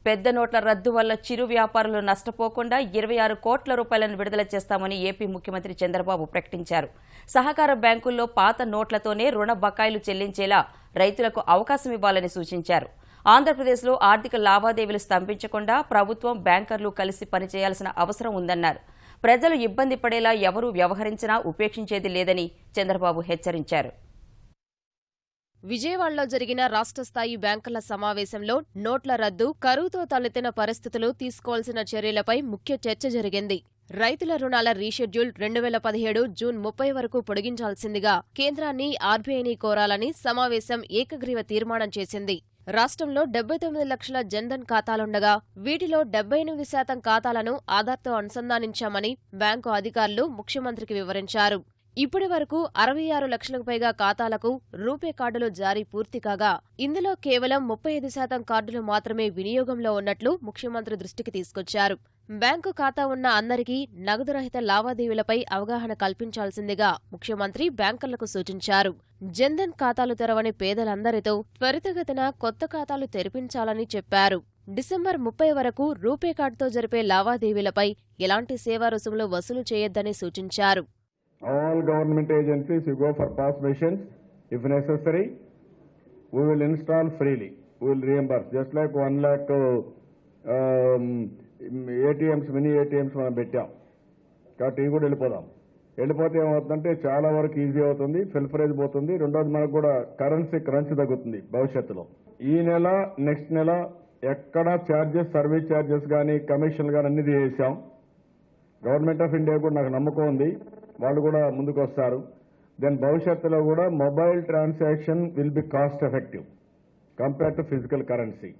పెద్ద నోట్ల రద్దు వల్ల చిరు వ్యాపారులు నష్టపోకుండా 26 కోట్ల రూపాయలను విడుదల చేస్తామని ఏపీ ముఖ్యమంత్రి చంద్రబాబు ప్రకటించారు. సహకార బ్యాంకుల్లో పాత నోట్లతోనే రుణ బకాయిలు చెల్లించేలా రైతులకు అవకాశం ఇవ్వాలని సూచించారు. ఆంధ్రప్రదేశ్లో ఆర్థిక లావాదేవీలు స్తంభించకుండా ప్రభుత్వం, బ్యాంకర్లు కలిసి పనిచేయాల్సిన అవసరం ఉందన్నారు. ప్రజలు ఇబ్బంది పడేలా ఎవరూ వ్యవహరించినా ఉపేక్షించేది లేదని చంద్రబాబు హెచ్చరించారు. విజయవాడలో జరిగిన రాష్ట్ర స్థాయి బ్యాంకర్ల సమావేశంలో నోట్ల రద్దు, కరువుతో తలెత్తిన పరిస్థితులు, తీసుకోవాల్సిన చర్యలపై ముఖ్య చర్చ జరిగింది. రైతుల రుణాల రీషెడ్యూల్ 2017 జూన్ 30 వరకు పొడిగించాల్సిందిగా కేంద్రాన్ని, ఆర్బీఐని కోరాలని సమావేశం ఏకగ్రీవ తీర్మానం చేసింది. రాష్ట్రంలో 79 లక్షల జన్ధన్ ఖాతాలుండగా వీటిలో 78% ఖాతాలను ఆధార్తో అనుసంధానించామని బ్యాంకు అధికారులు ముఖ్యమంత్రికి వివరించారు. ఇప్పటి వరకు 66 లక్షలకు పైగా ఖాతాలకు రూపే కార్డులు జారీ పూర్తి కాగా ఇందులో కేవలం 35% కార్డులు మాత్రమే వినియోగంలో ఉన్నట్లు ముఖ్యమంత్రి దృష్టికి తీసుకొచ్చారు. బ్యాంకు ఖాతా ఉన్న అందరికీ నగదు రహిత లావాదేవీలపై అవగాహన కల్పించాల్సిందిగా ముఖ్యమంత్రి బ్యాంకర్లకు సూచించారు. జన్ధన్ ఖాతాలు తెరవని పేదలందరితో త్వరితగతిన కొత్త ఖాతాలు తెరిపించాలని చెప్పారు. డిసెంబర్ 30 వరకు రూపే కార్డుతో జరిపే లావాదేవీలపై ఎలాంటి సేవా రుసుములు వసూలు చేయొద్దని సూచించారు. All government agencies, you go for pass machines. If necessary, we will install freely. We will reimburse. Just like 1 lakh ATMs, mini ATMs మనం పెట్టాం. కాబట్టి ఇవి కూడా వెళ్ళిపోతే ఏమవుతుందంటే చాలా వరకు ఈజీ అవుతుంది, ఫిల్ఫరేజ్ పోతుంది. రెండోది మనకు కూడా కరెన్సీ క్రంచ్ తగ్గుతుంది భవిష్యత్తులో. ఈ నెల, నెక్స్ట్ నెల ఎక్కడ ఛార్జెస్, సర్వీస్ ఛార్జెస్ కానీ, కమిషన్లు కానీ అన్ని చేసాం. గవర్నమెంట్ ఆఫ్ ఇండియా కూడా నాకు నమ్మకం ఉంది, వాళ్ళు కూడా ముందుకు వస్తారు. దెన్ భవిష్యత్తులో కూడా mobile transaction will be cost effective compare to physical currency.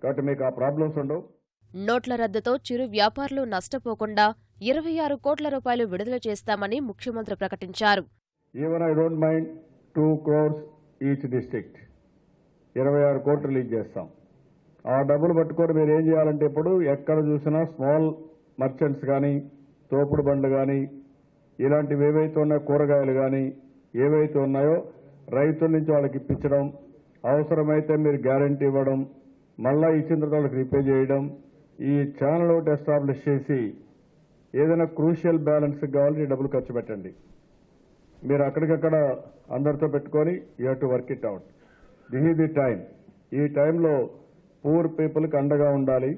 కాబట్టి మీకు ఆ ప్రాబ్లమ్స్ ఉండవు. నోట్ల రద్దుతో చిరు వ్యాపారులు నష్టపోకుండా 26 కోట్ల రూపాయలు విడుదల చేస్తామని ముఖ్యమంత్రి ప్రకటించారు. Even I don't mind 2 crores each district 26 కోట్లు రిలీజ్ చేస్తాం. ఆ డబ్బులు పట్టుకొని మీరు ఏం చేయాలంటే ఇప్పుడు ఎక్కడ చూసినా స్మాల్ మర్చెంట్స్ కానీ, తోపుడు బండ్లు కానీ, ఇలాంటివి ఏవైతే ఉన్నాయో, కూరగాయలు కానీ ఏవైతే ఉన్నాయో రైతుల నుంచి వాళ్ళకి ఇప్పించడం, అవసరమైతే మీరు గ్యారంటీ ఇవ్వడం, మళ్ళా ఇచ్చిన తర్వాత వాళ్ళకి రిపే చేయడం, ఈ ఛానల్ ఒకటి ఎస్టాబ్లిష్ చేసి ఏదైనా క్రూషియల్ బ్యాలెన్స్ కావాలంటే ఈ డబ్బులు ఖర్చు పెట్టండి. మీరు అక్కడికక్కడ అందరితో పెట్టుకొని you have to work it out. This is the time. ఈ టైంలో పూర్ పీపుల్కి అండగా ఉండాలి.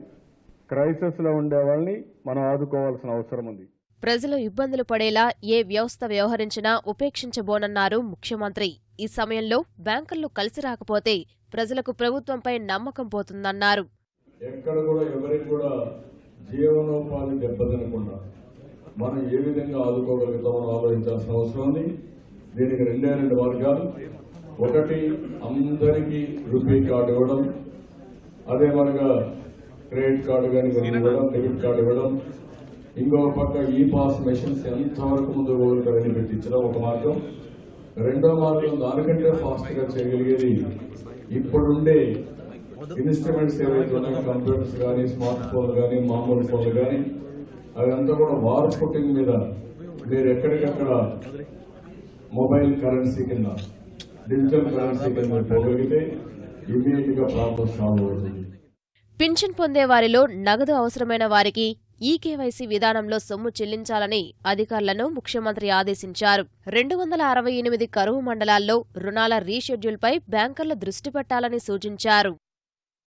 క్రైసిస్లో ఉండే వాళ్ళని మనం ఆదుకోవాల్సిన అవసరం ఉంది. ప్రజలు ఇబ్బందులు పడేలా ఏ వ్యవస్థ వ్యవహరించినా ఉపేక్షించబోనన్నారు ముఖ్యమంత్రి. ఈ సమయంలో బ్యాంకర్లు కలిసి రాకపోతే ప్రజలకు ప్రభుత్వంపై నమ్మకం పోతుందన్నారు. ఎక్కడ కూడా ఎవరికి కూడా జీవనోపాధి దెబ్బతినకుండా మనం ఏ విధంగా ఆదుకోగలుగుతామో ఆలోచించాల్సిన అవసరం ఉంది. దీనికి 2 మార్గాలు. ఒకటి, అందరికీ రూపే కార్డు ఇవ్వడం, అదే మనగా క్రెడిట్ కార్డు కానీ ఇవ్వడం, డెబిట్ కార్డు ఇవ్వడం. ఇంకో పక్క ఈ పాస్ మెషిన్స్ ఎంతవరకు ముందు పోగలుగుతారని పెట్టించడం ఒక మార్గం. రెండో మార్గం, దానికంటే ఫాస్ట్ గా చేయగలిగేది ఇప్పుడుండే ఇన్స్ట్రుమెంట్స్ ఏవైతే ఉన్నాయో, కంప్యూటర్స్ కానీ, స్మార్ట్ ఫోన్లు కానీ, మామూలు ఫోన్లు కానీ, అదంతా కూడా వార్ ఫుటింగ్ మీద మీరు ఎక్కడికక్కడ మొబైల్ కరెన్సీ కింద, డిజిటల్ కరెన్సీ కింద పోగలిగితే ఇమీడియట్ గా ప్రాబ్లం సాల్వ్ అవుతుంది. పింఛన్ పొందే వారిలో నగదు అవసరమైన వారికి ఈకేవైసీ విధానంలో సొమ్ము చెల్లించాలని అధికారులను ముఖ్యమంత్రి ఆదేశించారు. 268 కరువు మండలాల్లో రుణాల రీషెడ్యూల్పై బ్యాంకర్లు దృష్టి పెట్టాలని సూచించారు.